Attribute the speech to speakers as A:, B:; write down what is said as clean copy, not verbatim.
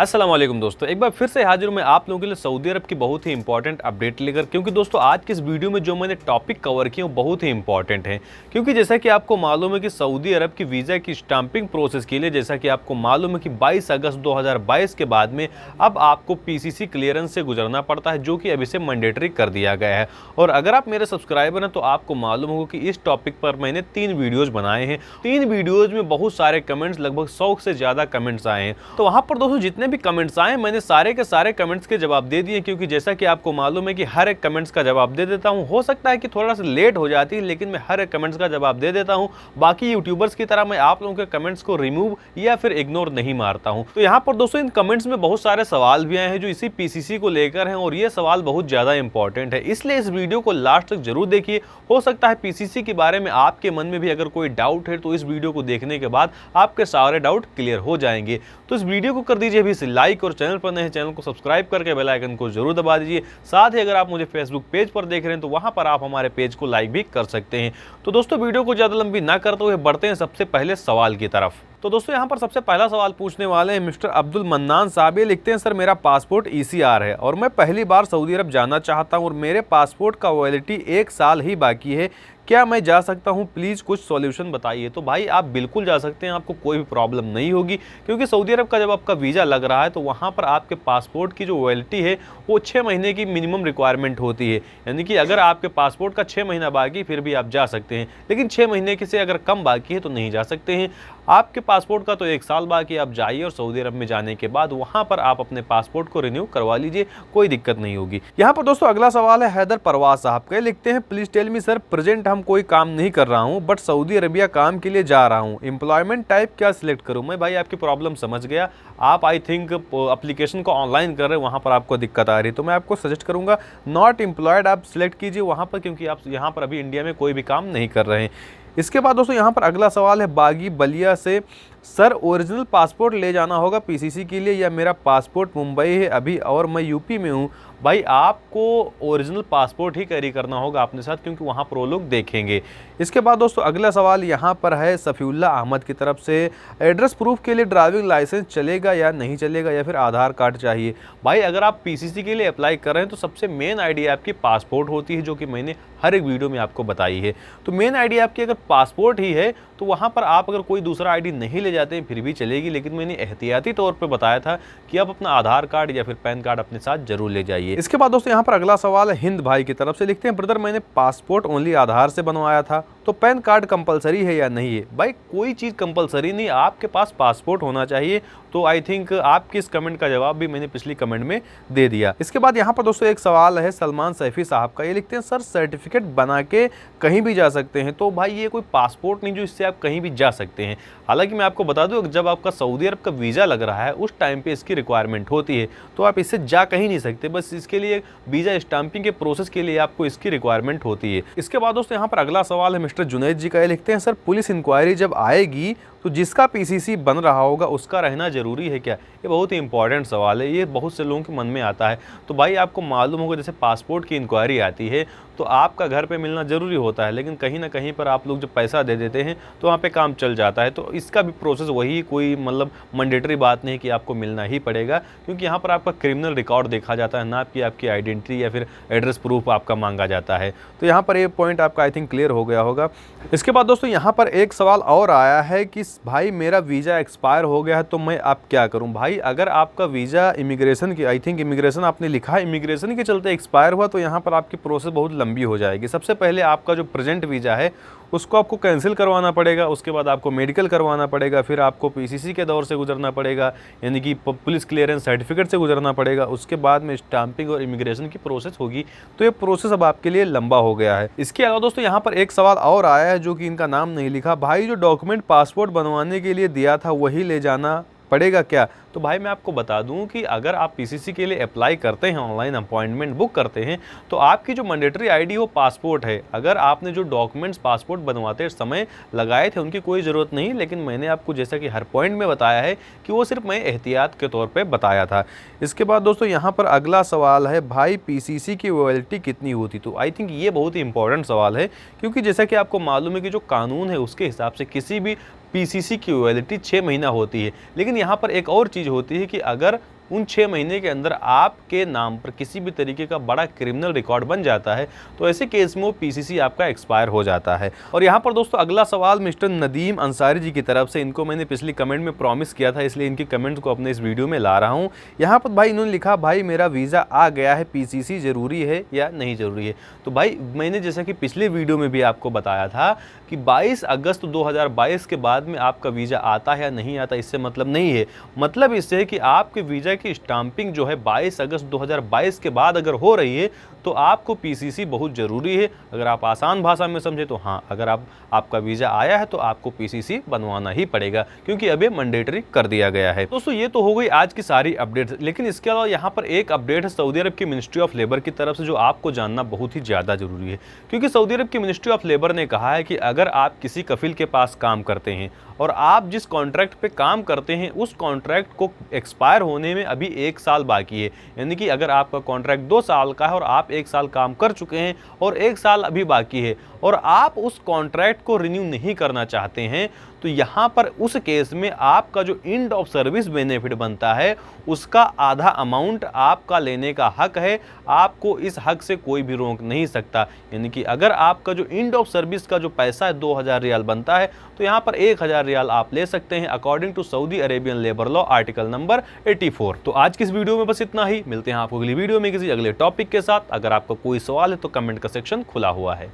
A: अस्सलाम वालेकुम दोस्तों, एक बार फिर से हाजिर हूं मैं आप लोगों के लिए सऊदी अरब की बहुत ही इंपॉर्टेंट अपडेट लेकर। क्योंकि दोस्तों आज की इस वीडियो में जो मैंने टॉपिक कवर किए वो बहुत ही इंपॉर्टेंट है। क्योंकि जैसा कि आपको मालूम है कि सऊदी अरब की वीज़ा की स्टाम्पिंग प्रोसेस के लिए जैसा कि आपको मालूम है कि 22 अगस्त 2022 के बाद में अब आपको पीसीसी क्लियरेंस से गुजरना पड़ता है, जो कि अभी से मैंडेटरी कर दिया गया है। और अगर आप मेरे सब्सक्राइबर हैं तो आपको मालूम होगा कि इस टॉपिक पर मैंने 3 वीडियोज बनाए हैं। 3 वीडियोज में बहुत सारे कमेंट्स, लगभग 100 से ज़्यादा कमेंट्स आए हैं। तो वहाँ पर दोस्तों जितने भी कमेंट्स आए मैंने सारे के सारे कमेंट्स के जवाब दे दिए। क्योंकि जैसा कि आपको मालूम है कि हर एक कमेंट्स का जवाब दे देता हूं। हो सकता है कि थोड़ा सा लेट हो जाती है, लेकिन मैं हर एक कमेंट्स का जवाब दे देता हूं। बाकी यूट्यूबर्स की तरह मैं आप लोगों के कमेंट्स को रिमूव या फिर इग्नोर नहीं मारता हूं। तो यहाँ पर दोस्तों इन कमेंट्स में बहुत सारे सवाल भी आए हैं जो इसी पीसीसी को लेकर हैं, और ये सवाल बहुत ज्यादा इंपॉर्टेंट है, इसलिए इस वीडियो को लास्ट तक जरूर देखिए। हो सकता है पीसीसी के बारे में आपके मन में भी अगर कोई डाउट है तो इस वीडियो को देखने के बाद आपके सारे डाउट क्लियर हो जाएंगे। तो इस वीडियो को कर दीजिए अभी से लाइक, और चैनल पर नए चैनल को सब्सक्राइब करके बेल आइकन को जरूर दबा दीजिए। साथ ही अगर आप मुझे फेसबुक पेज पर देख रहे हैं तो वहां पर आप हमारे पेज को लाइक भी कर सकते हैं। तो दोस्तों वीडियो को ज्यादा लंबी ना करते हुए बढ़ते हैं सबसे पहले सवाल की तरफ। तो दोस्तों यहाँ पर सबसे पहला सवाल पूछने वाले हैं मिस्टर अब्दुल मन्नान साहब। ये लिखते हैं, सर मेरा पासपोर्ट ईसीआर है और मैं पहली बार सऊदी अरब जाना चाहता हूँ और मेरे पासपोर्ट का वैलिडिटी 1 साल ही बाकी है, क्या मैं जा सकता हूं? प्लीज़ कुछ सॉल्यूशन बताइए। तो भाई आप बिल्कुल जा सकते हैं, आपको कोई भी प्रॉब्लम नहीं होगी। क्योंकि सऊदी अरब का जब आपका वीज़ा लग रहा है तो वहां पर आपके पासपोर्ट की जो वैलिडिटी है वो 6 महीने की मिनिमम रिक्वायरमेंट होती है। यानी कि अगर आपके पासपोर्ट का 6 महीना बाकी फिर भी आप जा सकते हैं, लेकिन 6 महीने के से अगर कम बाकी है तो नहीं जा सकते हैं। आपके पासपोर्ट का तो 1 साल बाकी, आप जाइए और सऊदी अरब में जाने के बाद वहां पर आप अपने पासपोर्ट को रिन्यू करवा लीजिए, कोई दिक्कत नहीं होगी। यहाँ पर दोस्तों अगला सवाल है हैदर परवाज साहब का। लिखते हैं, please tell me sir, present हम कोई काम नहीं कर रहा हूं बट सऊदी अरबिया काम के लिए जा रहा हूं, एम्प्लॉयमेंट टाइप क्या सिलेक्ट करूं? मैं भाई आपकी प्रॉब्लम समझ गया। आप आई थिंक एप्लीकेशन को ऑनलाइन कर रहे हैं, वहां पर आपको दिक्कत आ रही है। तो मैं आपको सजेस्ट करूंगा नॉट एम्प्लॉयड आप सिलेक्ट कीजिए वहां पर, क्योंकि आप यहां पर अभी इंडिया में कोई भी काम नहीं कर रहे हैं। इसके बाद दोस्तों यहाँ पर अगला सवाल है बागी बलिया से, सर ओरिजिनल पासपोर्ट ले जाना होगा पीसीसी के लिए या मेरा पासपोर्ट मुंबई है अभी और मैं यूपी में हूँ? भाई आपको ओरिजिनल पासपोर्ट ही कैरी करना होगा अपने साथ, क्योंकि वहाँ पर वो लोग देखेंगे। इसके बाद दोस्तों अगला सवाल यहाँ पर है सफ़ीउल्ला अहमद की तरफ से, एड्रेस प्रूफ के लिए ड्राइविंग लाइसेंस चलेगा या नहीं चलेगा या फिर आधार कार्ड चाहिए? भाई अगर आप पीसीसी के लिए अप्लाई कर रहे हैं तो सबसे मेन आईडी आपकी पासपोर्ट होती है, जो कि मैंने हर एक वीडियो में आपको बताई है। तो मेन आईडी आपकी अगर पासपोर्ट ही है तो वहाँ पर आप अगर कोई दूसरा आईडी नहीं ले जाते हैं फिर भी चलेगी, लेकिन मैंने एहतियाती तौर पर बताया था कि आप अपना आधार कार्ड या फिर पैन कार्ड अपने साथ जरूर ले जाइए। इसके बाद दोस्तों यहाँ पर अगला सवाल है हिंद भाई की तरफ से। लिखते हैं, ब्रदर मैंने पासपोर्ट ओनली आधार से बनवाया था तो पैन कार्ड कंपलसरी है या नहीं है? भाई कोई चीज़ कंपलसरी नहीं, आपके पास पासपोर्ट होना चाहिए। तो आई थिंक आपके इस कमेंट का जवाब भी मैंने पिछली कमेंट में दे दिया। इसके बाद यहाँ पर दोस्तों एक सवाल है सलमान सैफी साहब का। ये लिखते हैं, सर सर्टिफिकेट बना के कहीं भी जा सकते हैं? तो भाई ये कोई पासपोर्ट नहीं जो इससे आप कहीं भी जा सकते हैं। हालांकि मैं आपको बता दूं जब आपका सऊदी अरब का वीज़ा लग रहा है उस टाइम पे इसकी रिक्वायरमेंट होती है, तो आप इससे जा कहीं नहीं सकते। बस इसके लिए वीज़ा स्टाम्पिंग के प्रोसेस के लिए आपको इसकी रिक्वायरमेंट होती है। इसके बाद दोस्तों यहाँ पर अगला सवाल है मिस्टर जुनैद जी का। ये लिखते हैं, सर पुलिस इंक्वायरी जब आएगी तो जिसका पीसीसी बन रहा होगा उसका रहना जरूरी है क्या? ये बहुत ही इंपॉर्टेंट सवाल है, ये बहुत से लोगों के मन में आता है। तो भाई आपको मालूम होगा जैसे पासपोर्ट की इंक्वायरी आती है तो आपका घर पे मिलना जरूरी होता है, लेकिन कहीं ना कहीं पर आप लोग जब पैसा दे देते हैं तो वहाँ पे काम चल जाता है। तो इसका भी प्रोसेस वही, कोई मतलब मैंडेटरी बात नहीं कि आपको मिलना ही पड़ेगा, क्योंकि यहाँ पर आपका क्रिमिनल रिकॉर्ड देखा जाता है, ना कि आपकी आइडेंटिटी या फिर एड्रेस प्रूफ आपका मांगा जाता है। तो यहाँ पर ये पॉइंट आपका आई थिंक क्लियर हो गया होगा। इसके बाद दोस्तों यहाँ पर एक सवाल और आया है कि भाई मेरा वीज़ा एक्सपायर हो गया है तो मैं अब क्या करूं? भाई अगर आपका वीज़ा इमिग्रेशन की, आई थिंक इमिग्रेशन आपने लिखा है, इमिग्रेशन के चलते एक्सपायर हुआ तो यहाँ पर आपकी प्रोसेस बहुत लंबी हो जाएगी। सबसे पहले आपका जो प्रेजेंट वीज़ा है उसको आपको कैंसिल करवाना पड़ेगा, उसके बाद आपको मेडिकल करवाना पड़ेगा, फिर आपको पीसीसी के दौर से गुजरना पड़ेगा, यानी कि पुलिस क्लियरेंस सर्टिफिकेट से गुजरना पड़ेगा, उसके बाद में स्टाम्पिंग और इमिग्रेशन की प्रोसेस होगी। तो ये प्रोसेस अब आपके लिए लंबा हो गया है। इसके अलावा दोस्तों यहाँ पर एक सवाल और आया है जो कि इनका नाम नहीं लिखा। भाई जो डॉक्यूमेंट पासपोर्ट बनवाने के लिए दिया था वही ले जाना पड़ेगा क्या? तो भाई मैं आपको बता दूं कि अगर आप पीसीसी के लिए अप्लाई करते हैं, ऑनलाइन अपॉइंटमेंट बुक करते हैं, तो आपकी जो मैंडेटरी आईडी वो पासपोर्ट है। अगर आपने जो डॉक्यूमेंट्स पासपोर्ट बनवाते समय लगाए थे उनकी कोई ज़रूरत नहीं, लेकिन मैंने आपको जैसा कि हर पॉइंट में बताया है कि वो सिर्फ मैं एहतियात के तौर पर बताया था। इसके बाद दोस्तों यहाँ पर अगला सवाल है, भाई पीसीसी की वैलिडिटी कितनी होती? तो आई थिंक ये बहुत ही इंपॉर्टेंट सवाल है, क्योंकि जैसा कि आपको मालूम है कि जो कानून है उसके हिसाब से किसी भी पीसीसी की वैलिडिटी 6 महीना होती है। लेकिन यहाँ पर एक और चीज़ होती है कि अगर उन 6 महीने के अंदर आपके नाम पर किसी भी तरीके का बड़ा क्रिमिनल रिकॉर्ड बन जाता है तो ऐसे केस में वो पीसीसी आपका एक्सपायर हो जाता है। और यहाँ पर दोस्तों अगला सवाल मिस्टर नदीम अंसारी जी की तरफ से, इनको मैंने पिछली कमेंट में प्रॉमिस किया था इसलिए इनकी कमेंट्स को अपने इस वीडियो में ला रहा हूँ। यहाँ पर भाई इन्होंने लिखा, भाई मेरा वीज़ा आ गया है, पीसीसी ज़रूरी है या नहीं ज़रूरी है। तो भाई मैंने जैसा कि पिछले वीडियो में भी आपको बताया था कि 22 अगस्त 2022 के बाद में आपका वीज़ा आता है या नहीं आता, इससे मतलब नहीं है। मतलब इससे है कि आपके वीज़ा की स्टाम्पिंग जो है 22 अगस्त 2022 के बाद अगर हो रही है तो आपको पीसीसी बहुत ज़रूरी है। अगर आप आसान भाषा में समझे तो हाँ, अगर आपका वीज़ा आया है तो आपको पीसीसी बनवाना ही पड़ेगा, क्योंकि अब ये मैंडेटरी कर दिया गया है। दोस्तों ये तो हो गई आज की सारी अपडेट्स, लेकिन इसके अलावा यहाँ पर एक अपडेट है सऊदी अरब की मिनिस्ट्री ऑफ लेबर की तरफ से जो आपको जानना बहुत ही ज़्यादा ज़रूरी है। क्योंकि सऊदी अरब की मिनिस्ट्री ऑफ लेबर ने कहा है कि अगर आप किसी कफिल के पास काम करते हैं और आप जिस कॉन्ट्रैक्ट पे काम करते हैं उस कॉन्ट्रैक्ट को एक्सपायर होने में अभी 1 साल बाकी है, यानी कि अगर आपका कॉन्ट्रैक्ट 2 साल का है और आप 1 साल काम कर चुके हैं और 1 साल अभी बाकी है और आप उस कॉन्ट्रैक्ट को रिन्यू नहीं करना चाहते हैं, तो यहाँ पर उस केस में आपका जो एंड ऑफ सर्विस बेनिफिट बनता है उसका आधा अमाउंट आपका लेने का हक है। आपको इस हक से कोई भी रोक नहीं सकता। यानी कि अगर आपका जो एंड ऑफ सर्विस का जो पैसा है 2000 रियाल बनता है तो यहाँ पर 1000 रियाल आप ले सकते हैं according to Saudi Arabian labour law article number 84। तो आज की इस वीडियो में बस इतना ही। मिलते हैं आपको अगली वीडियो में किसी अगले टॉपिक के साथ। अगर आपका कोई सवाल है तो कमेंट का सेक्शन खुला हुआ है।